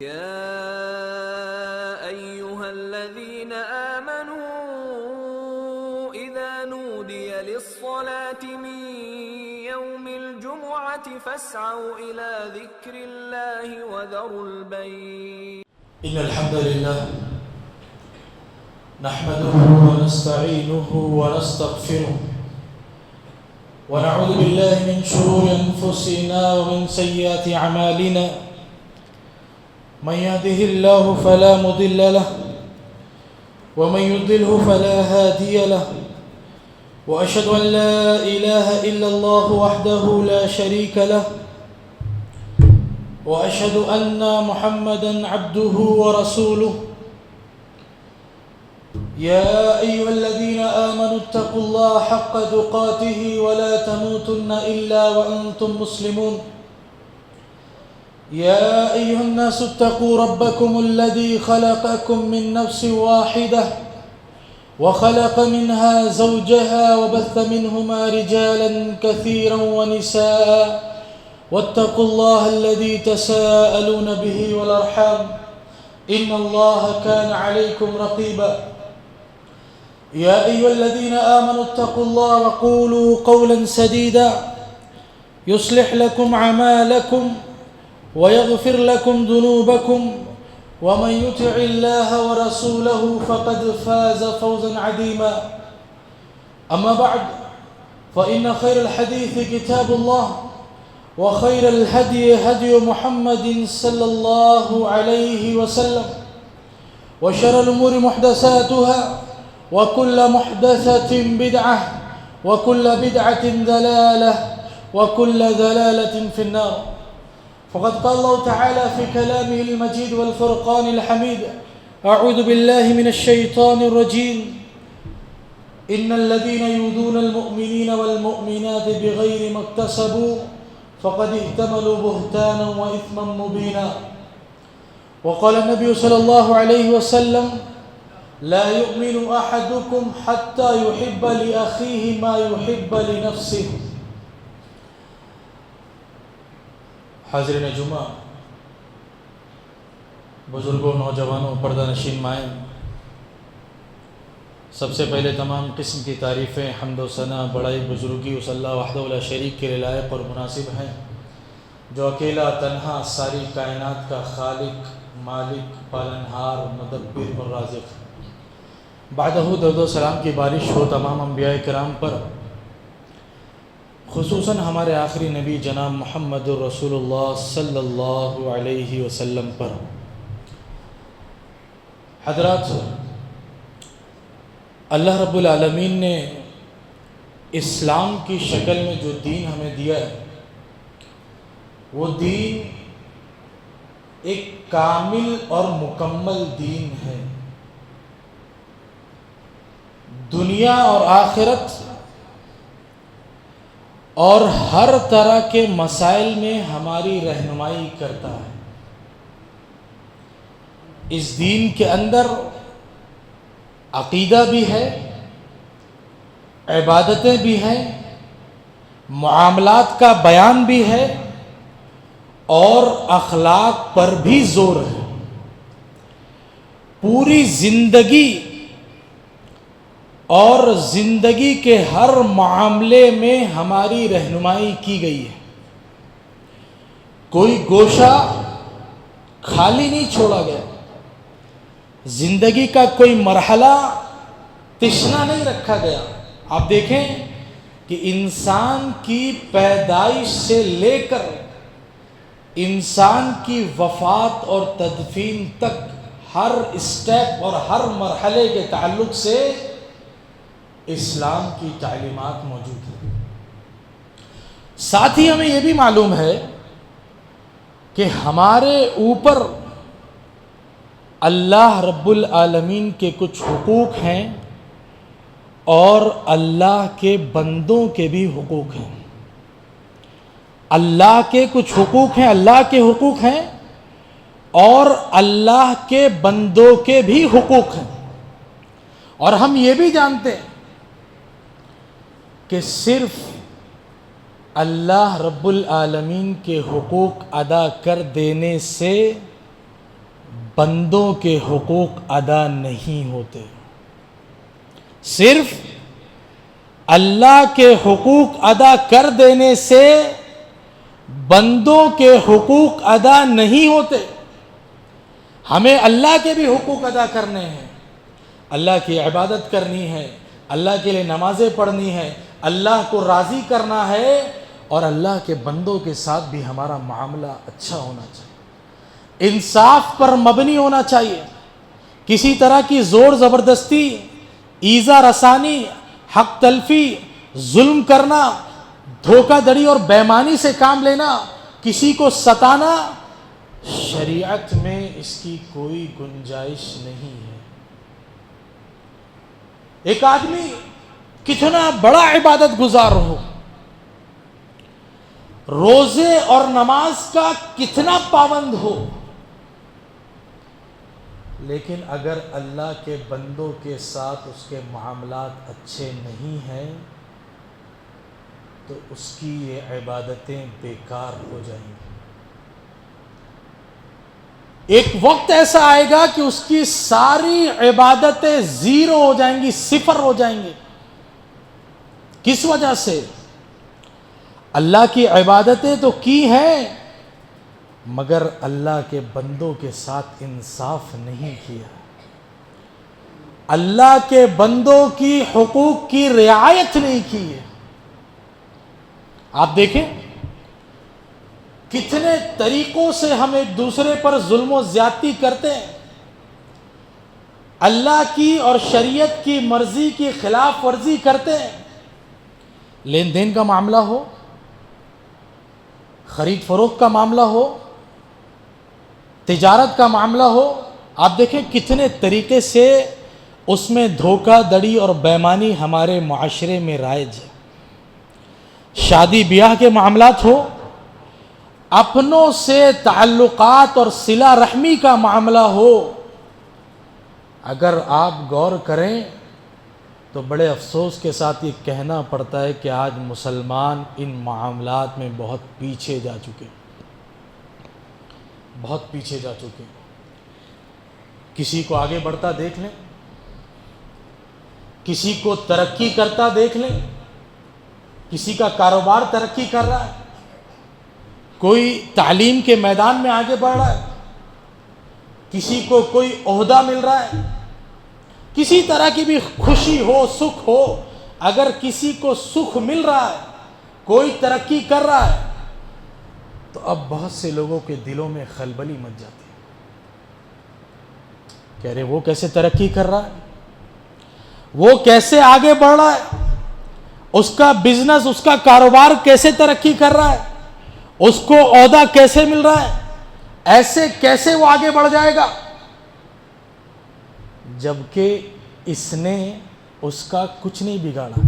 يا أيها الذين آمنوا إذا نودي للصلاة من يوم الجمعة فاسعوا إلى ذكر الله وذروا البيع. إن الحمد لله نحمده ونستعينه ونستغفره ونعوذ بالله من شرور أنفسنا ومن سيئات أعمالنا. من يهده الله فلا مضل له ومن يضلله فلا هادي له، وأشهد أن لا إله إلا الله وحده لا شريك له، وأشهد أن محمدًا عبده ورسوله. يا أيها الذين آمنوا اتقوا الله حق تقاته ولا تموتن إلا وأنتم مسلمون. يا أيها الناس اتقوا ربكم الذي خلقكم من نفس واحدة وخلق منها زوجها وبث منهما رجالا كثيرا ونساء، واتقوا الله الذي تساءلون به والأرحام إن الله كان عليكم رقيبا. يا أيها الذين آمنوا اتقوا الله وقولوا قولا سديدا يصلح لكم أعمالكم ويغفر لكم ذنوبكم، ومن يطع الله ورسوله فقد فاز فوزا عظيما. أما بعد، فإن خير الحديث كتاب الله، وخير الهدي هدي محمد صلى الله عليه وسلم، وشر الأمور محدثاتها، وكل محدثة بدعة، وكل بدعة ضلالة، وكل ضلالة في النار. فقد قال الله تعالى في كلامه المجيد والفرقان الحميد: أعوذ بالله من الشيطان الرجيم. إن الذين يؤذون المؤمنين والمؤمنات بغير ما اكتسبوا فقد احتملوا بهتانا وإثما مبينا. وقال النبي صلى الله عليه وسلم: لا يؤمن أحدكم حتى يحب لأخيه ما يحب لنفسه. حاضرین جمعہ، بزرگوں، نوجوانوں، پردہ نشین مائیں، سب سے پہلے تمام قسم کی تعریفیں، حمد و ثنا، بڑائی، بزرگی اس اللہ وحدہ لا شریک کے لیے لائق اور مناسب ہیں، جو اکیلا تنہا ساری کائنات کا خالق، مالک، پالنہار، مدبر اور رازق. بعدہ درود و سلام کی بارش ہو تمام انبیاء کرام پر، خصوصاً ہمارے آخری نبی جناب محمد الرسول اللہ صلی اللہ علیہ وسلم پر. حضرات، اللہ رب العالمین نے اسلام کی شکل میں جو دین ہمیں دیا ہے، وہ دین ایک کامل اور مکمل دین ہے. دنیا اور آخرت اور ہر طرح کے مسائل میں ہماری رہنمائی کرتا ہے. اس دین کے اندر عقیدہ بھی ہے، عبادتیں بھی ہیں، معاملات کا بیان بھی ہے، اور اخلاق پر بھی زور ہے. پوری زندگی اور زندگی کے ہر معاملے میں ہماری رہنمائی کی گئی ہے. کوئی گوشہ خالی نہیں چھوڑا گیا، زندگی کا کوئی مرحلہ تشنا نہیں رکھا گیا. آپ دیکھیں کہ انسان کی پیدائش سے لے کر انسان کی وفات اور تدفین تک ہر اسٹیپ اور ہر مرحلے کے تعلق سے اسلام کی تعلیمات موجود ہیں. ساتھ ہی ہمیں یہ بھی معلوم ہے کہ ہمارے اوپر اللہ رب العالمین کے کچھ حقوق ہیں اور اللہ کے بندوں کے بھی حقوق ہیں. اللہ کے کچھ حقوق ہیں، اللہ کے حقوق ہیں، اور اللہ کے بندوں کے بھی حقوق ہیں. اور ہم یہ بھی جانتے ہیں کہ صرف اللہ رب العالمین کے حقوق ادا کر دینے سے بندوں کے حقوق ادا نہیں ہوتے. صرف اللہ کے حقوق ادا کر دینے سے بندوں کے حقوق ادا نہیں ہوتے. ہمیں اللہ کے بھی حقوق ادا کرنے ہیں. اللہ کی عبادت کرنی ہے, اللہ کے لیے نمازیں پڑھنی ہے, اللہ کو راضی کرنا ہے, اور اللہ کے بندوں کے ساتھ بھی ہمارا معاملہ اچھا ہونا چاہیے, انصاف پر مبنی ہونا چاہیے. کسی طرح کی زور زبردستی, ایذا رسانی, حق تلفی, ظلم کرنا, دھوکہ دڑی اور بے ایمانی سے کام لینا, کسی کو ستانا, شریعت میں اس کی کوئی گنجائش نہیں ہے. ایک آدمی کتنا بڑا عبادت گزار ہو, روزے اور نماز کا کتنا پابند ہو, لیکن اگر اللہ کے بندوں کے ساتھ اس کے معاملات اچھے نہیں ہیں تو اس کی یہ عبادتیں بیکار ہو جائیں گی. ایک وقت ایسا آئے گا کہ اس کی ساری عبادتیں زیرو ہو جائیں گی, صفر ہو جائیں گی. کس وجہ سے؟ اللہ کی عبادتیں تو کی ہیں مگر اللہ کے بندوں کے ساتھ انصاف نہیں کیا, اللہ کے بندوں کی حقوق کی رعایت نہیں کی ہے. آپ دیکھیں کتنے طریقوں سے ہم ایک دوسرے پر ظلم و زیادتی کرتے ہیں. اللہ کی اور شریعت کی مرضی کی خلاف ورزی کرتے ہیں. لین دین کا معاملہ ہو, خرید فروخت کا معاملہ ہو, تجارت کا معاملہ ہو, آپ دیکھیں کتنے طریقے سے اس میں دھوکہ دڑی اور بے ایمانی ہمارے معاشرے میں رائج ہے. شادی بیاہ کے معاملات ہو, اپنوں سے تعلقات اور صلہ رحمی کا معاملہ ہو, اگر آپ غور کریں تو بڑے افسوس کے ساتھ یہ کہنا پڑتا ہے کہ آج مسلمان ان معاملات میں بہت پیچھے جا چکے, بہت پیچھے جا چکے. کسی کو آگے بڑھتا دیکھ لیں, کسی کو ترقی کرتا دیکھ لیں, کسی کا کاروبار ترقی کر رہا ہے, کوئی تعلیم کے میدان میں آگے بڑھ رہا ہے, کسی کو کوئی عہدہ مل رہا ہے, کسی طرح کی بھی خوشی ہو, سکھ ہو, اگر کسی کو سکھ مل رہا ہے, کوئی ترقی کر رہا ہے, تو اب بہت سے لوگوں کے دلوں میں خلبلی مچ جاتی ہے. کہہ رہے وہ کیسے ترقی کر رہا ہے, وہ کیسے آگے بڑھ رہا ہے, اس کا بزنس, اس کا کاروبار کیسے ترقی کر رہا ہے, اس کو عہدہ کیسے مل رہا ہے, ایسے کیسے وہ آگے بڑھ جائے گا, جبکہ اس نے اس کا کچھ نہیں بگاڑا.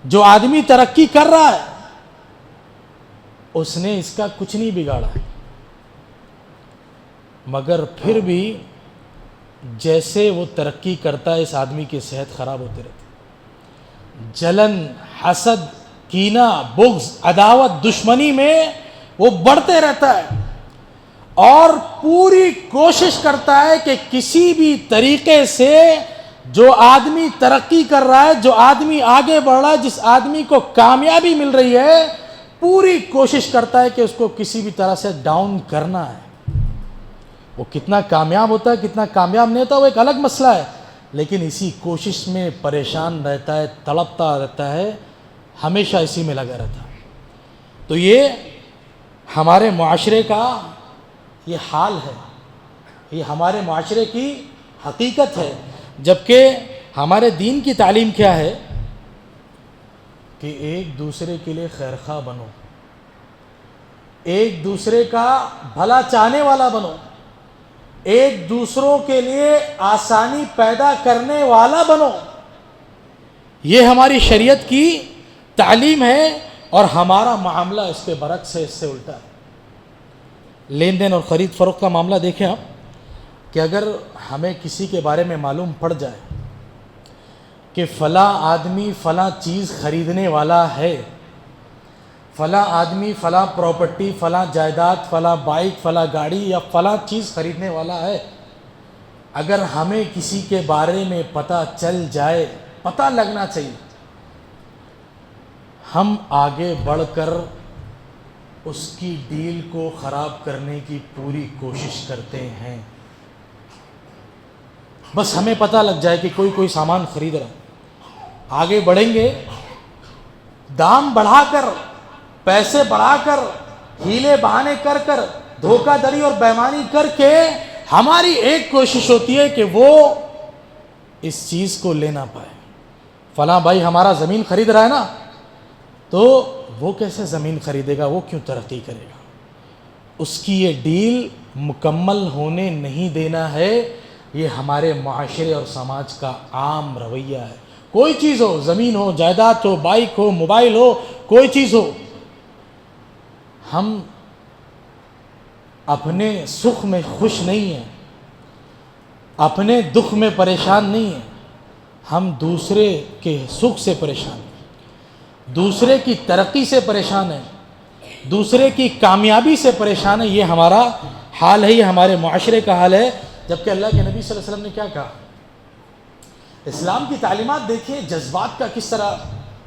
جو آدمی ترقی کر رہا ہے اس نے اس کا کچھ نہیں بگاڑا, مگر پھر بھی جیسے وہ ترقی کرتا ہے اس آدمی کی صحت خراب ہوتی رہتی. جلن, حسد, کینہ, بغض, عداوت, دشمنی میں وہ بڑھتے رہتا ہے اور پوری کوشش کرتا ہے کہ کسی بھی طریقے سے جو آدمی ترقی کر رہا ہے, جو آدمی آگے بڑھ رہا ہے, جس آدمی کو کامیابی مل رہی ہے, پوری کوشش کرتا ہے کہ اس کو کسی بھی طرح سے ڈاؤن کرنا ہے. وہ کتنا کامیاب ہوتا ہے, کتنا کامیاب نہیں ہوتا, وہ ایک الگ مسئلہ ہے, لیکن اسی کوشش میں پریشان رہتا ہے, تڑپتا رہتا ہے, ہمیشہ اسی میں لگا رہتا ہے. تو یہ ہمارے معاشرے کا یہ حال ہے, یہ ہمارے معاشرے کی حقیقت ہے. جبکہ ہمارے دین کی تعلیم کیا ہے کہ ایک دوسرے کے لیے خیرخواہ بنو, ایک دوسرے کا بھلا چاہنے والا بنو, ایک دوسروں کے لیے آسانی پیدا کرنے والا بنو. یہ ہماری شریعت کی تعلیم ہے اور ہمارا معاملہ اس کے برعکس ہے, اس سے الٹا ہے. لین دین اور خرید فروخت کا معاملہ دیکھیں آپ کہ اگر ہمیں کسی کے بارے میں معلوم پڑ جائے کہ فلاں آدمی فلاں چیز خریدنے والا ہے, فلاں آدمی فلاں پراپرٹی فلاں جائیداد فلاں بائک فلاں گاڑی یا فلاں چیز خریدنے والا ہے، اگر ہمیں کسی کے بارے میں پتہ چل جائے، پتہ لگنا چاہیے، ہم آگے بڑھ کر اس کی ڈیل کو خراب کرنے کی پوری کوشش کرتے ہیں۔ بس ہمیں پتہ لگ جائے کہ کوئی سامان خرید رہا ہے، آگے بڑھیں گے، دام بڑھا کر، پیسے بڑھا کر، ہیلے بہانے کر کر، دھوکہ دڑی اور بےایمانی کر کے ہماری ایک کوشش ہوتی ہے کہ وہ اس چیز کو لے نہ پائے۔ فلاں بھائی ہمارا زمین خرید رہا ہے نا، تو وہ کیسے زمین خریدے گا، وہ کیوں ترقی کرے گا؟ اس کی یہ ڈیل مکمل ہونے نہیں دینا ہے۔ یہ ہمارے معاشرے اور سماج کا عام رویہ ہے۔ کوئی چیز ہو، زمین ہو، جائیداد ہو، بائک ہو، موبائل ہو، کوئی چیز ہو، ہم اپنے سکھ میں خوش نہیں ہیں، اپنے دکھ میں پریشان نہیں ہیں، ہم دوسرے کے سکھ سے پریشان ہیں، دوسرے کی ترقی سے پریشان ہیں، دوسرے کی کامیابی سے پریشان ہیں۔ یہ ہمارا حال ہے، یہ ہمارے معاشرے کا حال ہے۔ جبکہ اللہ کے نبی صلی اللہ علیہ وسلم نے کیا کہا؟ اسلام کی تعلیمات دیکھیں،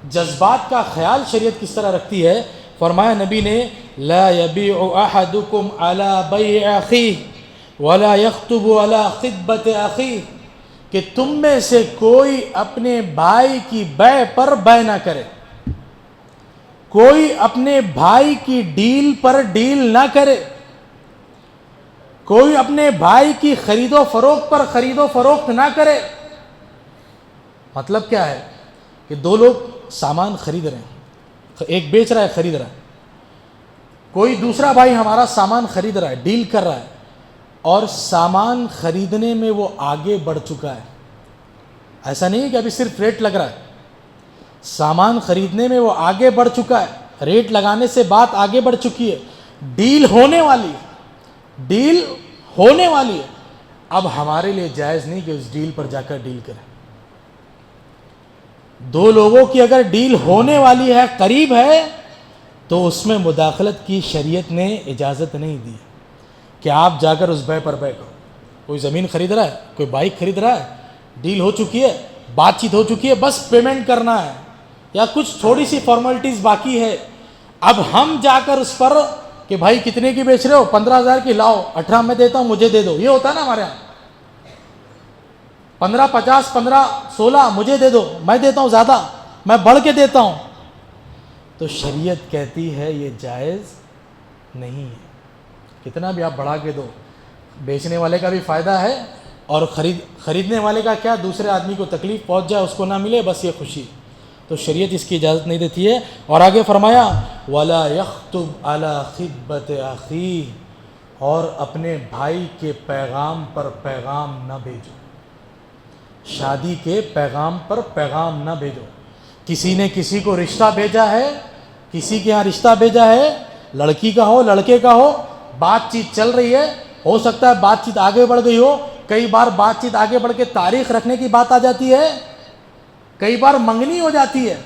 جذبات کا خیال شریعت کس طرح رکھتی ہے۔ فرمایا نبی نے، لا یبیع احدکم علی بیع اخیہ ولا یخطب علی خطبۃ اخیہ، کہ تم میں سے کوئی اپنے بھائی کی بیع پر بیع نہ کرے، کوئی اپنے بھائی کی ڈیل پر ڈیل نہ کرے، کوئی اپنے بھائی کی خرید و فروخت پر خرید و فروخت نہ کرے۔ مطلب کیا ہے کہ دو لوگ سامان خرید رہے ہیں، ایک بیچ رہا ہے، خرید رہا ہے، کوئی دوسرا بھائی ہمارا سامان خرید رہا ہے، ڈیل کر رہا ہے، اور سامان خریدنے میں وہ آگے بڑھ چکا ہے۔ ایسا نہیں ہے کہ ابھی صرف ریٹ لگ رہا ہے، سامان خریدنے میں وہ آگے بڑھ چکا ہے، ریٹ لگانے سے بات آگے بڑھ چکی ہے، ڈیل ہونے والی ہے، ڈیل ہونے والی ہے۔ اب ہمارے لیے جائز نہیں کہ اس ڈیل پر جا کر ڈیل کریں۔ دو لوگوں کی اگر ڈیل ہونے والی ہے، قریب ہے، تو اس میں مداخلت کی شریعت نے اجازت نہیں دی کہ آپ جا کر اس بیع پر بیع کرو۔ کوئی زمین خرید رہا ہے، کوئی بائک خرید رہا ہے، ڈیل ہو چکی ہے، بات چیت ہو چکی ہے، بس پیمنٹ کرنا ہے یا کچھ تھوڑی سی فارمیلٹیز باقی ہے، اب ہم جا کر اس پر کہ بھائی کتنے کی بیچ رہے ہو، 15,000 کی، لاؤ 18 میں دیتا ہوں، مجھے دے دو۔ یہ ہوتا ہے نا ہمارے یہاں، 15 50 15 16 مجھے دے دو، میں دیتا ہوں زیادہ، میں بڑھ کے دیتا ہوں۔ تو شریعت کہتی ہے یہ جائز نہیں ہے، کتنا بھی آپ بڑھا کے دو، بیچنے والے کا بھی فائدہ ہے اور خریدنے والے کا کیا، دوسرے آدمی کو تکلیف پہنچ جائے، اس کو نہ ملے، بس یہ خوشی۔ تو شریعت اس کی اجازت نہیں دیتی ہے۔ اور آگے فرمایا وَلَا يَخْطُبْ عَلَى خِطْبَةِ أَخِيهِ، اور اپنے بھائی کے پیغام پر پیغام نہ بھیجو، شادی کے پیغام پر پیغام نہ بھیجو۔ کسی نے کسی کو رشتہ بھیجا ہے، کسی کے ہاں رشتہ بھیجا ہے، لڑکی کا ہو لڑکے کا ہو، بات چیت چل رہی ہے، ہو سکتا ہے بات چیت آگے بڑھ گئی ہو، کئی بار بات چیت آگے بڑھ کے تاریخ رکھنے کی بات آ جاتی ہے، کئی بار منگنی ہو جاتی ہے،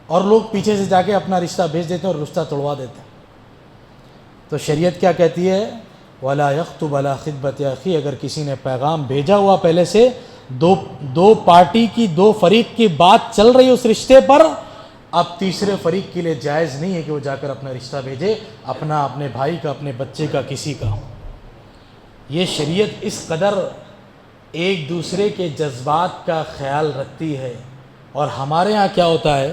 اور لوگ پیچھے سے جا کے اپنا رشتہ بھیج دیتے ہیں اور رشتہ توڑوا دیتے ہیں۔ تو شریعت کیا کہتی ہے؟ وَلَا يَخْطُبْ عَلَى خِطْبَةِ أَخِيهِ، اگر کسی نے پیغام بھیجا ہوا پہلے سے، دو پارٹی کی، دو فریق کی بات چل رہی ہے اس رشتے پر، اب تیسرے فریق کے لیے جائز نہیں ہے کہ وہ جا کر اپنا رشتہ بھیجے، اپنے بھائی کا، اپنے بچے کا، کسی کا۔ یہ شریعت اس قدر ایک دوسرے کے جذبات کا خیال رکھتی ہے۔ اور ہمارے ہاں کیا ہوتا ہے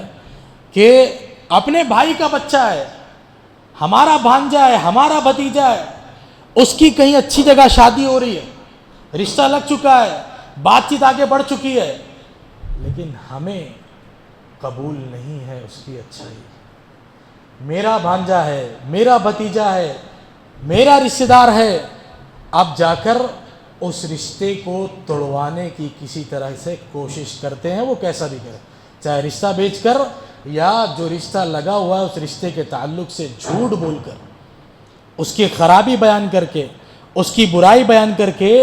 کہ اپنے بھائی کا بچہ ہے، ہمارا بھانجا ہے، ہمارا بھتیجا ہے، اس کی کہیں اچھی جگہ شادی ہو رہی ہے، رشتہ لگ چکا ہے، بات چیت آگے بڑھ چکی ہے، لیکن ہمیں قبول نہیں ہے اس کی اچھائی۔ میرا بھانجا ہے، میرا بھتیجا ہے، میرا رشتہ دار ہے، اب جا کر اس رشتے کو توڑوانے کی کسی طرح سے کوشش کرتے ہیں، وہ کیسا بھی کرے، چاہے رشتہ بیچ کر یا جو رشتہ لگا ہوا ہے اس رشتے کے تعلق سے جھوٹ بول کر، اس کی خرابی بیان کر کے، اس کی برائی بیان کر کے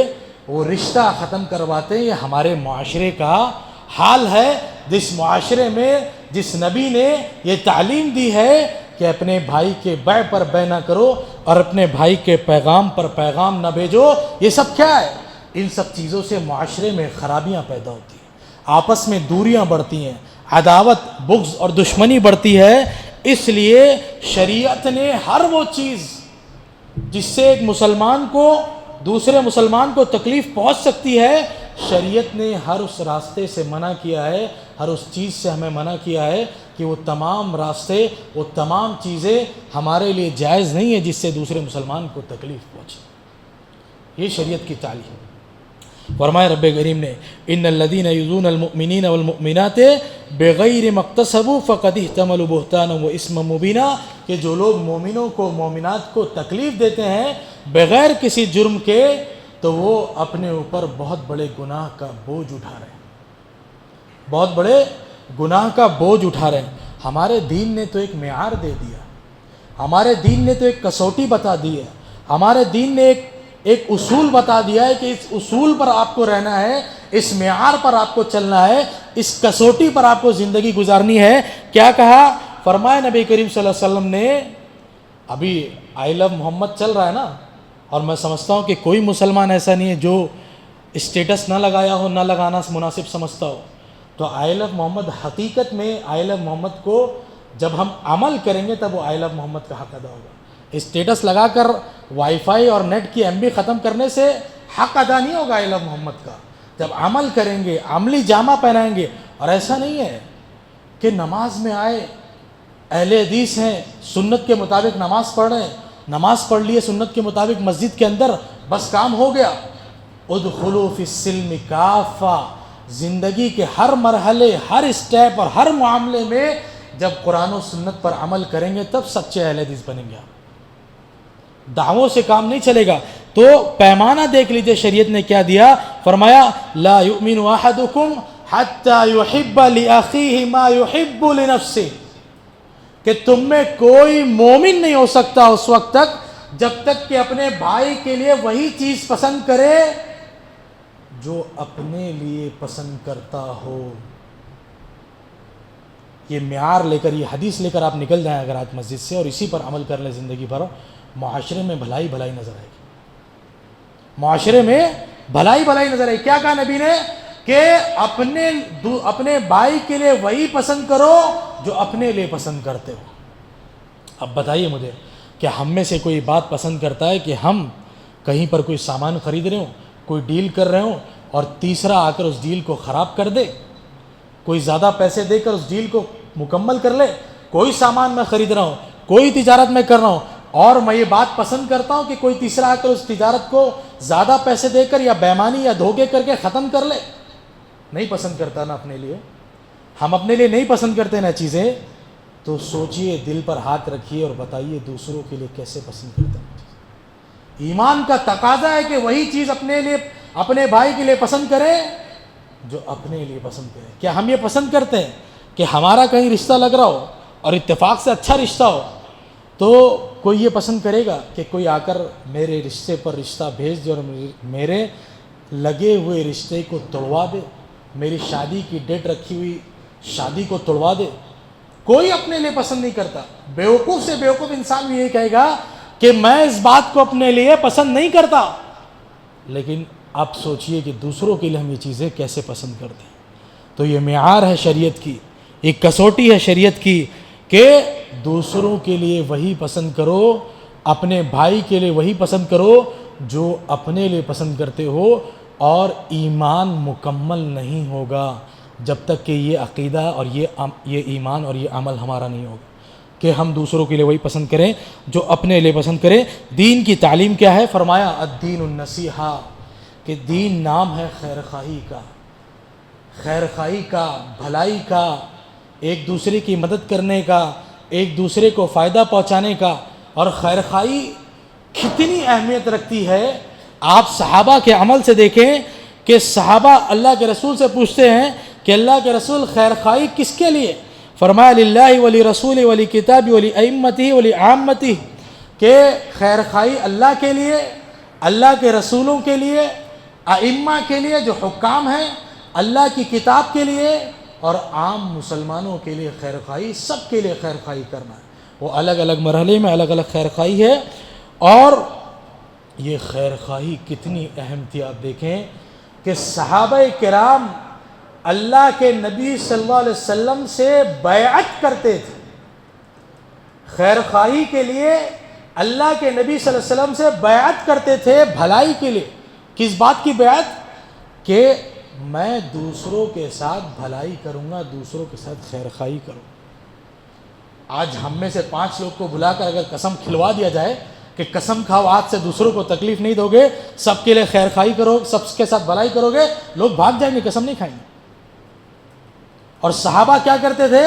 وہ رشتہ ختم کرواتے ہیں۔ یہ ہمارے معاشرے کا حال ہے، جس معاشرے میں جس نبی نے یہ تعلیم دی ہے کہ اپنے بھائی کے بیع پر بیع نہ کرو اور اپنے بھائی کے پیغام پر پیغام نہ بھیجو. یہ سب کیا ہے؟ ان سب چیزوں سے معاشرے میں خرابیاں پیدا ہوتی ہیں, آپس میں دوریاں بڑھتی ہیں, عداوت, بغض اور دشمنی بڑھتی ہے. اس لیے شریعت نے ہر وہ چیز جس سے ایک مسلمان کو دوسرے مسلمان کو تکلیف پہنچ سکتی ہے, شریعت نے ہر اس راستے سے منع کیا ہے, ہر اس چیز سے ہمیں منع کیا ہے کہ وہ تمام راستے, وہ تمام چیزیں ہمارے لیے جائز نہیں ہے جس سے دوسرے مسلمان کو تکلیف پہنچے. یہ شریعت کی تعلیم. فرمایا رب کریم نے ان الذین یؤذون المؤمنین والمؤمنات بغیر ما اکتسبوا فقد احتملوا بہتانا واثما مبینا, کہ جو لوگ مومنوں کو مومنات کو تکلیف دیتے ہیں بغیر کسی جرم کے, تو وہ اپنے اوپر بہت بڑے گناہ کا بوجھ اٹھا رہے ہیں, بہت بڑے گناہ کا بوجھ اٹھا رہے ہیں. ہمارے دین نے تو ایک معیار دے دیا, ہمارے دین نے تو ایک کسوٹی بتا دی ہے, ہمارے دین نے ایک اصول بتا دیا ہے کہ اس اصول پر آپ کو رہنا ہے, اس معیار پر آپ کو چلنا ہے, اس کسوٹی پر آپ کو زندگی گزارنی ہے. کیا کہا؟ فرمایا نبی کریم صلی اللہ علیہ وسلم نے, ابھی آئی لو محمد چل رہا ہے نا, اور میں سمجھتا ہوں کہ کوئی مسلمان ایسا نہیں ہے جو اسٹیٹس نہ لگایا ہو, نہ لگانا مناسب سمجھتا ہو. تو آئی لو محمد, حقیقت میں آئی لو محمد کو جب ہم عمل کریں گے تب وہ آئی لو محمد کا حق ادا ہوگا. اسٹیٹس لگا کر وائی فائی اور نیٹ کی ایم بی ختم کرنے سے حق ادا نہیں ہوگا آئی لو محمد کا. جب عمل کریں گے, عملی جامہ پہنائیں گے. اور ایسا نہیں ہے کہ نماز میں آئے, اہل حدیث ہیں, سنت کے مطابق نماز پڑھ رہے ہیں, نماز پڑھ لیے سنت کے مطابق مسجد کے اندر, بس کام ہو گیا. ادخلوا فی السلم کافہ, زندگی کے ہر مرحلے, ہر اسٹیپ اور ہر معاملے میں جب قرآن و سنت پر عمل کریں گے تب سچے اہل حدیث بنیں گے. دعووں سے کام نہیں چلے گا. تو پیمانہ دیکھ لیجئے شریعت نے کیا دیا. فرمایا لا یؤمن احدکم حتی یحب لاخیہ ما یحب لنفسہ, کہ تم میں کوئی مومن نہیں ہو سکتا اس وقت تک جب تک کہ اپنے بھائی کے لیے وہی چیز پسند کرے جو اپنے لیے پسند کرتا ہو. یہ معیار لے کر, یہ حدیث لے کر آپ نکل جائیں اگر آج مسجد سے, اور اسی پر عمل کر لیں زندگی بھر, معاشرے میں بھلائی بھلائی نظر آئے گی. معاشرے میں بھلائی بھلائی نظر آئے گی. کیا کہا نبی نے کہ اپنے بھائی کے لیے وہی پسند کرو جو اپنے لیے پسند کرتے ہو. اب بتائیے مجھے, کہ ہم میں سے کوئی بات پسند کرتا ہے کہ ہم کہیں پر کوئی سامان خرید رہے ہوں, کوئی ڈیل کر رہے ہوں, اور تیسرا آ کر اس ڈیل کو خراب کر دے, کوئی زیادہ پیسے دے کر اس ڈیل کو مکمل کر لے. کوئی سامان میں خرید رہا ہوں, کوئی تجارت میں کر رہا ہوں, اور میں یہ بات پسند کرتا ہوں کہ کوئی تیسرا آ کر اس تجارت کو زیادہ پیسے دے کر یا بےمانی یا دھوکے کر کے ختم کر لے. نہیں پسند کرتا نا اپنے لیے, ہم اپنے لیے نہیں پسند کرتے نا چیزیں. تو سوچئے, دل پر ہاتھ رکھیے اور بتائیے دوسروں کے لیے کیسے پسند کرتے ہیں. ایمان کا تقاضا ہے کہ وہی چیز اپنے لیے, اپنے بھائی کے لیے پسند کرے جو اپنے لیے پسند کرے. کیا ہم یہ پسند کرتے ہیں کہ ہمارا کہیں رشتہ لگ رہا ہو اور اتفاق سے اچھا رشتہ ہو تو کوئی یہ پسند کرے گا کہ کوئی آ کر میرے رشتے پر رشتہ بھیج دے اور میرے لگے ہوئے رشتے کو توڑوا دے, میری شادی کی ڈیٹ رکھی ہوئی شادی کو توڑوا دے؟ کوئی اپنے لیے پسند نہیں کرتا. بیوقوف سے بیوقوف انسان بھی یہ کہے گا کہ میں اس بات کو اپنے لیے پسند نہیں کرتا. لیکن آپ سوچئے کہ دوسروں کے لیے ہم یہ چیزیں کیسے پسند کرتے ہیں. تو یہ معیار ہے شریعت کی, ایک کسوٹی ہے شریعت کی کہ دوسروں کے لیے وہی پسند کرو, اپنے بھائی کے لیے وہی پسند کرو جو اپنے لیے پسند کرتے ہو. اور ایمان مکمل نہیں ہوگا جب تک کہ یہ عقیدہ اور یہ ایمان اور یہ عمل ہمارا نہیں ہوگا کہ ہم دوسروں کے لیے وہی پسند کریں جو اپنے لیے پسند کریں. دین کی تعلیم کیا ہے؟ فرمایا الدین النصیحہ, کہ دین نام ہے خیر خواہی کا, خیر خواہی کا, بھلائی کا, ایک دوسرے کی مدد کرنے کا, ایک دوسرے کو فائدہ پہنچانے کا. اور خیر خواہی کتنی اہمیت رکھتی ہے آپ صحابہ کے عمل سے دیکھیں کہ صحابہ اللہ کے رسول سے پوچھتے ہیں کہ اللہ کے رسول خیر خواہی کس کے لیے؟ فرمایا للہ ولی رسول ولی کتاب ولی ائمتہ ولی عامتہ, کہ خیر خواہی اللہ کے لیے, اللہ کے رسولوں کے لیے, ائمہ کے لیے جو حکام ہیں, اللہ کی کتاب کے لیے, اور عام مسلمانوں کے لیے خیر خواہی, سب کے لیے خیر خواہی کرنا ہے. وہ الگ الگ مرحلے میں الگ الگ خیر خواہی ہے. اور یہ خیر خواہی کتنی اہم تھی آپ دیکھیں کہ صحابہ کرام اللہ کے نبی صلی اللہ علیہ وسلم سے بیعت کرتے تھے خیر خواہی کے لیے. اللہ کے نبی صلی اللہ علیہ وسلم سے بیعت کرتے تھے بھلائی کے لیے. کس بات کی بیعت؟ کہ میں دوسروں کے ساتھ بھلائی کروں گا, دوسروں کے ساتھ خیر خواہی کروں. آج ہم میں سے 5 لوگ کو بلا کر اگر قسم کھلوا دیا جائے کہ قسم کھاؤ آج سے دوسروں کو تکلیف نہیں دو گے, سب کے لیے خیر خواہی کرو, سب کے ساتھ بھلائی کرو گے, لوگ بھاگ جائیں گے, قسم نہیں کھائیں گے. اور صحابہ کیا کرتے تھے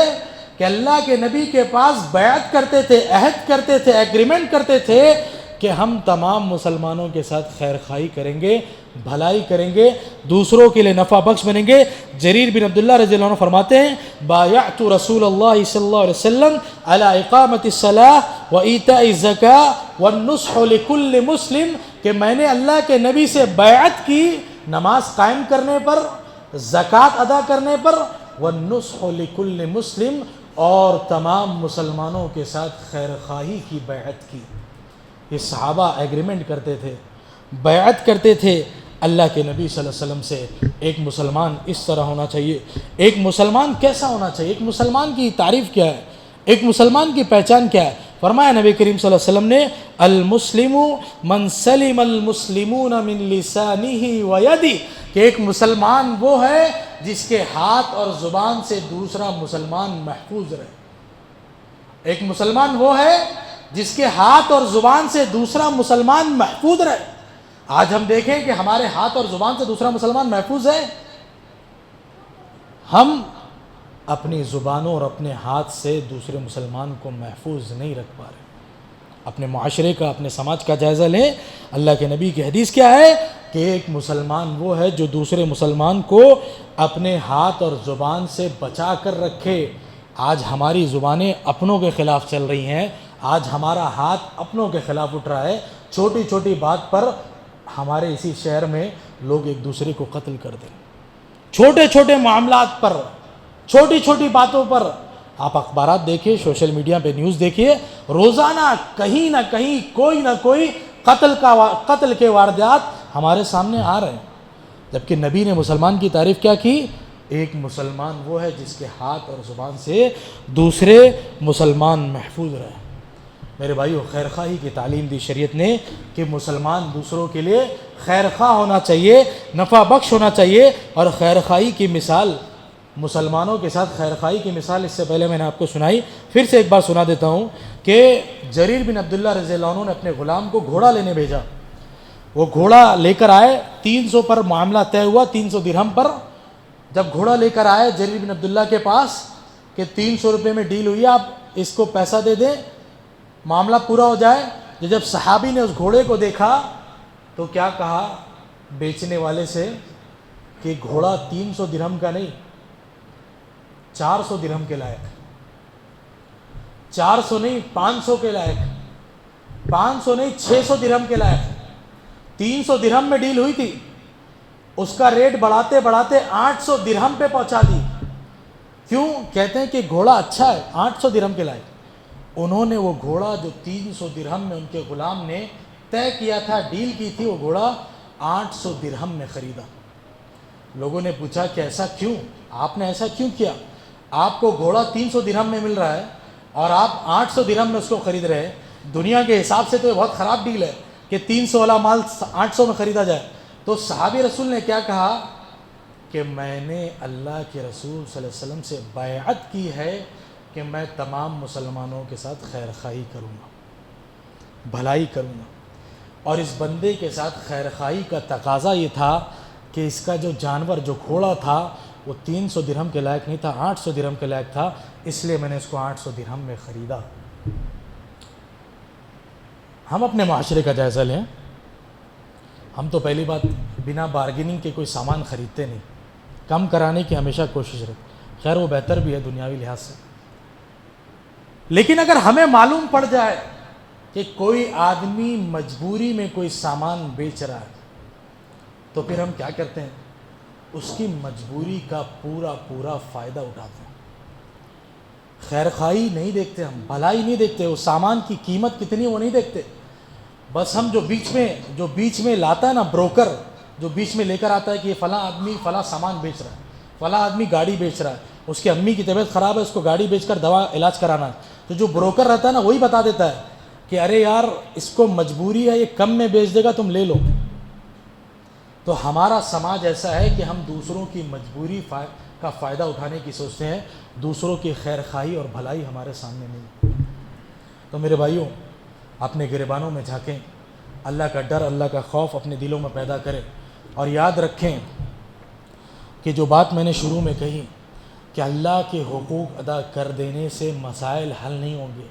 کہ اللہ کے نبی کے پاس بیعت کرتے تھے, عہد کرتے تھے, ایگریمنٹ کرتے تھے کہ ہم تمام مسلمانوں کے ساتھ خیر خواہی کریں گے, بھلائی کریں گے, دوسروں کے لیے نفع بخش بنیں گے. جریر بن عبداللہ رضی اللہ عنہ فرماتے ہیں بایعت رسول اللہ صلی اللہ علیہ وسلم علی اقامت الصلاۃ و ایتاء الزکاۃ والنصح لکل مسلم, کہ میں نے اللہ کے نبی سے بیعت کی نماز قائم کرنے پر, زکوٰۃ ادا کرنے پر, والنصح لکل مسلم, اور تمام مسلمانوں کے ساتھ خیر خواہی کی بیعت کی. یہ صحابہ ایگریمنٹ کرتے تھے, بیعت کرتے تھے اللہ کے نبی صلی اللہ علیہ وسلم سے. ایک مسلمان اس طرح ہونا چاہیے. ایک مسلمان کیسا ہونا چاہیے؟ ایک مسلمان کی تعریف کیا ہے؟ ایک مسلمان کی پہچان کیا ہے؟ فرمایا نبی کریم صلی اللہ علیہ وسلم نے المسلم من سلم المسلمون من لسانہ و یدہ, کہ ایک مسلمان وہ ہے جس کے ہاتھ اور زبان سے دوسرا مسلمان محفوظ رہے. ایک مسلمان وہ ہے جس کے ہاتھ اور زبان سے دوسرا مسلمان محفوظ رہے. آج ہم دیکھیں کہ ہمارے ہاتھ اور زبان سے دوسرا مسلمان محفوظ ہے. ہم اپنی زبانوں اور اپنے ہاتھ سے دوسرے مسلمان کو محفوظ نہیں رکھ پا رہے. اپنے معاشرے کا, اپنے سماج کا جائزہ لیں. اللہ کے نبی کی حدیث کیا ہے کہ ایک مسلمان وہ ہے جو دوسرے مسلمان کو اپنے ہاتھ اور زبان سے بچا کر رکھے. آج ہماری زبانیں اپنوں کے خلاف چل رہی ہیں, آج ہمارا ہاتھ اپنوں کے خلاف اٹھ رہا ہے. چھوٹی چھوٹی بات پر ہمارے اسی شہر میں لوگ ایک دوسرے کو قتل کر دیں. چھوٹے چھوٹے معاملات پر, چھوٹی چھوٹی باتوں پر آپ اخبارات دیکھیے, سوشل میڈیا پہ نیوز دیکھیے, روزانہ کہیں نہ کہیں کوئی نہ کوئی قتل کے واردات ہمارے سامنے آ رہے ہیں. جبکہ نبی نے مسلمان کی تعریف کیا کی؟ ایک مسلمان وہ ہے جس کے ہاتھ اور زبان سے دوسرے مسلمان محفوظ رہے. میرے بھائیو, خیر خواہی کی تعلیم دی شریعت نے کہ مسلمان دوسروں کے لیے خیر خواہ ہونا چاہیے, نفع بخش ہونا چاہیے. اور خیر خواہی کی مثال, مسلمانوں کے ساتھ خیر خواہی کی مثال اس سے پہلے میں نے آپ کو سنائی, پھر سے ایک بار سنا دیتا ہوں کہ جریر بن عبداللہ رضی اللہ عنہ نے اپنے غلام کو گھوڑا لینے بھیجا. وہ گھوڑا لے کر آئے, 300 پر معاملہ طے ہوا, 300 درہم پر. جب گھوڑا لے کر آئے جریر بن عبداللہ کے پاس کہ 300 روپے میں ڈیل ہوئی, آپ اس کو پیسہ دے دیں, معاملہ پورا ہو جائے. جب صحابی نے اس گھوڑے کو دیکھا تو کیا کہا بیچنے والے سے کہ گھوڑا 300 درہم کا نہیں, 400 درہم کے لائق, 400 نہیں 500 کے لائق, 500 نہیں 600 درہم کے لائق. 300 درہم میں ڈیل ہوئی تھی, اس کا ریٹ بڑھاتے بڑھاتے 800 درہم پہ پہنچا دی. کیوں؟ کہتے ہیں کہ گھوڑا اچھا ہے, 800 درہم کے لائق. انہوں نے وہ گھوڑا جو 300 درہم میں ان کے غلام نے طے کیا تھا, ڈیل کی تھی, وہ گھوڑا 800 درہم میں خریدا. لوگوں نے پوچھا کہ ایسا کیوں, آپ نے ایسا کیوں کیا؟ آپ کو گھوڑا 300 درہم میں مل رہا ہے اور آپ 800 درہم میں اس کو خرید رہے ہیں. دنیا کے حساب سے تو یہ بہت خراب ڈیل ہے کہ 300 والا مال 800 میں خریدا جائے. تو صحابی رسول نے کیا کہا کہ میں نے اللہ کے رسول صلی اللہ علیہ وسلم سے بیعت کی ہے کہ میں تمام مسلمانوں کے ساتھ خیر خواہی کروں گا, بھلائی کروں گا. اور اس بندے کے ساتھ خیر خواہی کا تقاضا یہ تھا کہ اس کا جو جانور, جو گھوڑا تھا, وہ 300 درہم کے لائق نہیں تھا, 800 درہم کے لائق تھا, اس لیے میں نے اس کو 800 درہم میں خریدا. ہم اپنے معاشرے کا جائزہ لیں. ہم تو پہلی بات بنا بارگیننگ کے کوئی سامان خریدتے نہیں, کم کرانے کی ہمیشہ کوشش رکھتے. خیر وہ بہتر بھی ہے دنیاوی لحاظ سے. لیکن اگر ہمیں معلوم پڑ جائے کہ کوئی آدمی مجبوری میں کوئی سامان بیچ رہا ہے تو پھر ہم کیا کرتے ہیں؟ اس کی مجبوری کا پورا فائدہ اٹھاتے ہیں. خیر خواہی نہیں دیکھتے، ہم بھلائی نہیں دیکھتے، وہ سامان کی قیمت کتنی وہ نہیں دیکھتے. بس ہم جو بیچ میں لاتا ہے نا بروکر، جو بیچ میں لے کر آتا ہے کہ یہ فلاں آدمی فلاں سامان بیچ رہا ہے، فلاں آدمی گاڑی بیچ رہا ہے، اس کی امی کی طبیعت خراب ہے، اس کو گاڑی بیچ کر دوا علاج کرانا ہے، تو جو بروکر رہتا ہے نا وہی بتا دیتا ہے کہ ارے یار اس کو مجبوری ہے، یہ کم میں بیچ دے گا، تم لے لو. تو ہمارا سماج ایسا ہے کہ ہم دوسروں کی مجبوری کا فائدہ اٹھانے کی سوچتے ہیں، دوسروں کی خیر خواہی اور بھلائی ہمارے سامنے نہیں. تو میرے بھائیوں، اپنے گریبانوں میں جھانکیں، اللہ کا ڈر، اللہ کا خوف اپنے دلوں میں پیدا کریں، اور یاد رکھیں کہ جو بات میں نے شروع میں کہی کہ اللہ کے حقوق ادا کر دینے سے مسائل حل نہیں ہوں گے.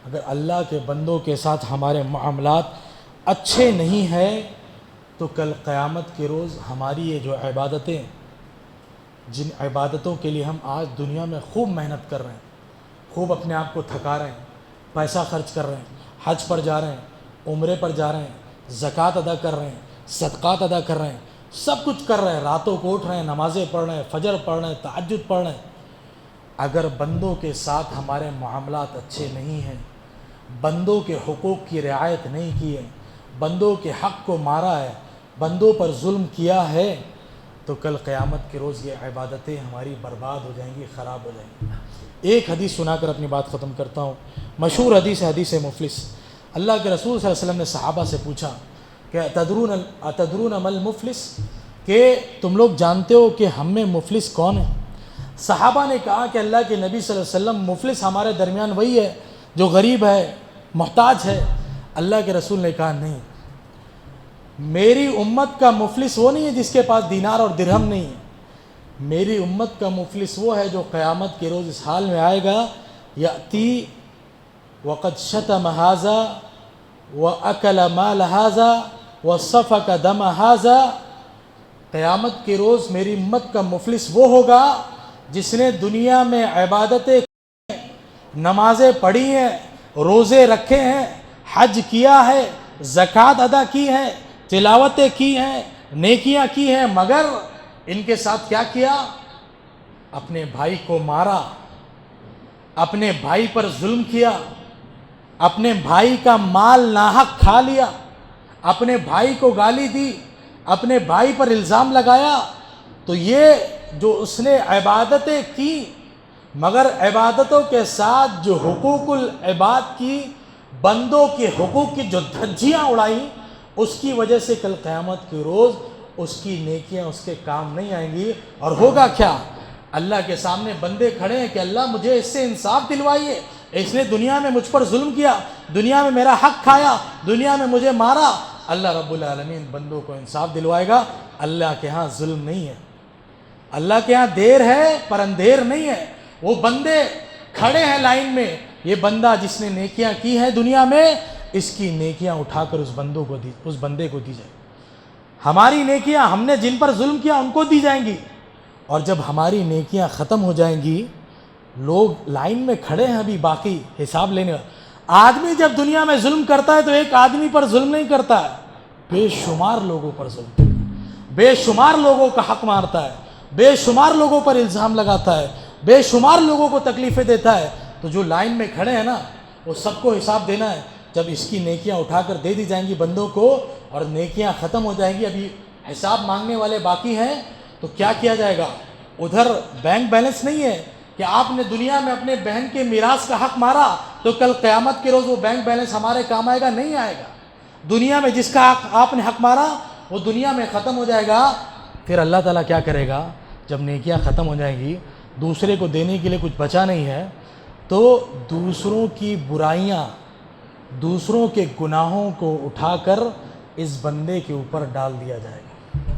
اگر اللہ کے بندوں کے ساتھ ہمارے معاملات اچھے نہیں ہیں تو کل قیامت کے روز ہماری یہ جو عبادتیں، جن عبادتوں کے لیے ہم آج دنیا میں خوب محنت کر رہے ہیں، خوب اپنے آپ کو تھکا رہے ہیں، پیسہ خرچ کر رہے ہیں، حج پر جا رہے ہیں، عمرے پر جا رہے ہیں، زکوٰۃ ادا کر رہے ہیں، صدقات ادا کر رہے ہیں، سب کچھ کر رہے ہیں، راتوں کو اٹھ رہے ہیں، نمازیں پڑھ رہے ہیں، فجر پڑھ رہے ہیں، تہجد پڑھ رہے ہیں. اگر بندوں کے ساتھ ہمارے معاملات اچھے نہیں ہیں، بندوں کے حقوق کی رعایت نہیں کی ہے، بندوں کے حق کو مارا ہے، بندوں پر ظلم کیا ہے، تو کل قیامت کے روز یہ عبادتیں ہماری برباد ہو جائیں گی، خراب ہو جائیں گی. ایک حدیث سنا کر اپنی بات ختم کرتا ہوں. مشہور حدیث مفلس. اللہ کے رسول صلی اللہ علیہ وسلم نے صحابہ سے پوچھا کہ اتدرون ما المفلس، کہ تم لوگ جانتے ہو کہ ہم میں مفلس کون ہے؟ صحابہ نے کہا کہ اللہ کے نبی صلی اللہ علیہ وسلم، مفلس ہمارے درمیان وہی ہے جو غریب ہے، محتاج ہے. اللہ کے رسول نے کہا نہیں، میری امت کا مفلس وہ نہیں ہے جس کے پاس دینار اور درہم نہیں ہے. میری امت کا مفلس وہ ہے جو قیامت کے روز اس حال میں آئے گا، یأتی وقد شتم ھذا وأکل مال ھذا وسفک دم ھذا. قیامت کے روز میری امت کا مفلس وہ ہوگا جس نے دنیا میں عبادتیں، نمازیں پڑھی ہیں، روزے رکھے ہیں، حج کیا ہے، زکوٰۃ ادا کی ہے، تلاوتیں کی ہیں، نیکیاں کی ہیں، مگر ان کے ساتھ کیا کیا؟ اپنے بھائی کو مارا، اپنے بھائی پر ظلم کیا، اپنے بھائی کا مال ناحق کھا لیا، اپنے بھائی کو گالی دی، اپنے بھائی پر الزام لگایا. تو یہ جو اس نے عبادتیں کی، مگر عبادتوں کے ساتھ جو حقوق العباد کی، بندوں کے حقوق کی جو دھجیاں اڑائیں، اس کی وجہ سے کل قیامت کے روز اس کی نیکیاں اس کے کام نہیں آئیں گی. اور ہوگا کیا؟ اللہ کے سامنے بندے کھڑے ہیں کہ اللہ مجھے اس سے انصاف دلوائیے، اس نے دنیا میں مجھ پر ظلم کیا، دنیا میں میرا حق کھایا، دنیا میں مجھے مارا. اللہ رب العالمین بندوں کو انصاف دلوائے گا. اللہ کے ہاں ظلم نہیں ہے، اللہ کے ہاں دیر ہے پر اندھیر نہیں ہے. وہ بندے کھڑے ہیں لائن میں، یہ بندہ جس نے نیکیاں کی ہیں دنیا میں، اس کی نیکیاں اٹھا کر اس بندے کو دی جائے. ہماری نیکیاں ہم نے جن پر ظلم کیا ان کو دی جائیں گی. اور جب ہماری نیکیاں ختم ہو جائیں گی، لوگ لائن میں کھڑے ہیں ابھی باقی حساب لینے. آدمی جب دنیا میں ظلم کرتا ہے تو ایک آدمی پر ظلم نہیں کرتا ہے، بے شمار لوگوں پر ظلم کرتا ہے، بے شمار لوگوں کا حق مارتا ہے، بے شمار لوگوں پر الزام لگاتا ہے، بے شمار لوگوں کو تکلیفیں دیتا ہے. تو جو لائن میں کھڑے ہیں نا، وہ سب کو حساب دینا ہے. جب اس کی نیکیاں اٹھا کر دے دی جائیں گی بندوں کو اور نیکیاں ختم ہو جائیں گی، ابھی حساب مانگنے والے باقی ہیں، تو کیا کیا جائے گا؟ ادھر بینک بیلنس نہیں ہے کہ آپ نے دنیا میں اپنے بہن کے میراث کا حق مارا تو کل قیامت کے روز وہ بینک بیلنس ہمارے کام آئے گا، نہیں آئے گا. دنیا میں جس کا آپ نے حق مارا وہ دنیا میں ختم ہو جائے گا. پھر اللہ تعالیٰ کیا کرے گا؟ جب نیکیاں ختم ہو جائیں گی، دوسرے کو دینے کے لیے کچھ بچا نہیں ہے، تو دوسروں کی برائیاں، دوسروں کے گناہوں کو اٹھا کر اس بندے کے اوپر ڈال دیا جائے گا.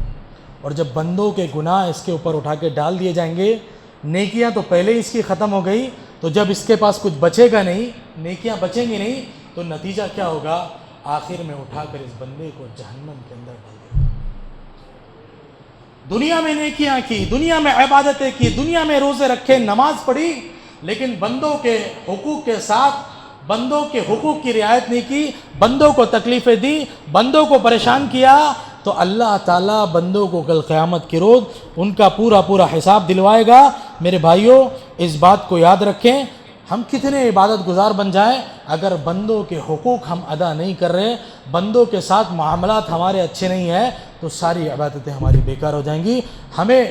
اور جب بندوں کے گناہ اس کے اوپر اٹھا کے ڈال دیے جائیں گے، نیکیاں تو پہلے ہی اس کی ختم ہو گئی، تو جب اس کے پاس کچھ بچے گا نہیں، نیکیاں بچیں گی نہیں، تو نتیجہ کیا ہوگا؟ آخر میں اٹھا کر اس بندے کو جہنم کے اندر ڈال دے گا. دنیا میں نیکیاں کی، دنیا میں عبادتیں کی، دنیا میں روزے رکھے، نماز پڑھی، لیکن بندوں کے حقوق کے ساتھ بندوں کے حقوق کی رعایت نہیں کی، بندوں کو تکلیفیں دی، بندوں کو پریشان کیا، تو اللہ تعالیٰ بندوں کو کل قیامت کے روز ان کا پورا حساب دلوائے گا. میرے بھائیوں، اس بات کو یاد رکھیں، ہم کتنے عبادت گزار بن جائیں، اگر بندوں کے حقوق ہم ادا نہیں کر رہے، بندوں کے ساتھ معاملات ہمارے اچھے نہیں ہیں، تو ساری عبادتیں ہماری بیکار ہو جائیں گی۔ ہمیں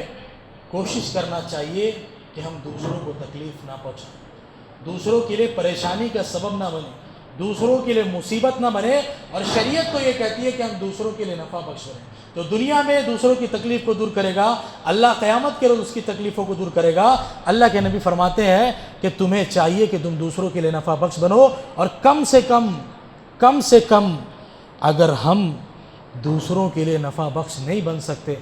کوشش کرنا چاہیے کہ ہم دوسروں کو تکلیف نہ پہنچائیں، دوسروں کے لیے پریشانی کا سبب نہ بنے، دوسروں کے لیے مصیبت نہ بنے، اور شریعت تو یہ کہتی ہے کہ ہم دوسروں کے لیے نفع بخش کریں۔ تو دنیا میں دوسروں کی تکلیف کو دور کرے گا، اللہ قیامت کے روز اس کی تکلیفوں کو دور کرے گا۔ اللہ کے نبی فرماتے ہیں کہ تمہیں چاہیے کہ تم دوسروں کے لیے نفع بخش بنو، اور کم سے کم اگر ہم دوسروں کے لیے نفع بخش نہیں بن سکتے،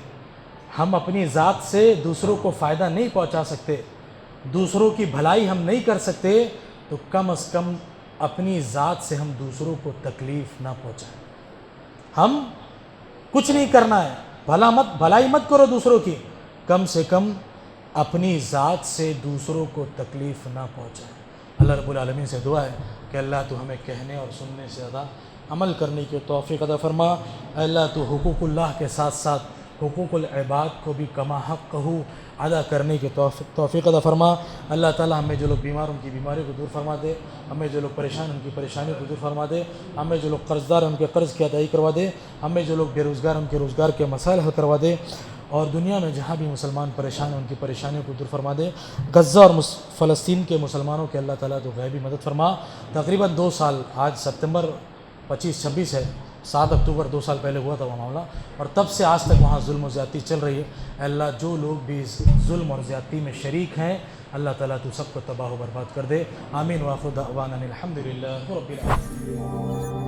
ہم اپنی ذات سے دوسروں کو فائدہ نہیں پہنچا سکتے، دوسروں کی بھلائی ہم نہیں کر سکتے، تو کم از کم اپنی ذات سے ہم دوسروں کو تکلیف نہ پہنچائیں۔ ہم کچھ نہیں کرنا ہے، بھلائی مت کرو دوسروں کی، کم سے کم اپنی ذات سے دوسروں کو تکلیف نہ پہنچائیں۔ اللہ رب العالمین سے دعا ہے کہ اللہ تو ہمیں کہنے اور سننے سے زیادہ عمل کرنے کی توفیق عطا فرما۔ اللہ تو حقوق اللہ کے ساتھ ساتھ حقوق العباد کو بھی کما حق ادا کرنے کی توفیق عطا فرما۔ اللہ تعالیٰ ہمیں جو لوگ بیمار ان کی بیماری کو دور فرما دے، ہمیں جو لوگ پریشان ان کی پریشانی کو دور فرما دے، ہمیں جو لوگ قرض دار ان کے قرض کی ادائیگی کروا دے، ہمیں جو لوگ بے روزگار ان کے روزگار کے مسائل حل کروا دے، اور دنیا میں جہاں بھی مسلمان پریشان ہیں ان کی پریشانیوں کو دور فرما دے۔ غزہ اور فلسطین کے مسلمانوں کے اللہ تعالیٰ تو غیبی مدد فرما۔ تقریباً 2 سال، آج سپتمبر 25-26 ہے، 7 اکتوبر 2 سال پہلے ہوا تھا وہ معاملہ، اور تب سے آج تک وہاں ظلم و زیادتی چل رہی ہے۔ اللہ جو لوگ بھی ظلم اور زیادتی میں شریک ہیں، اللہ تعالیٰ تو سب کو تباہ و برباد کر دے۔ آمین۔ وآخر دعوانا الحمدللہ رب العالمین۔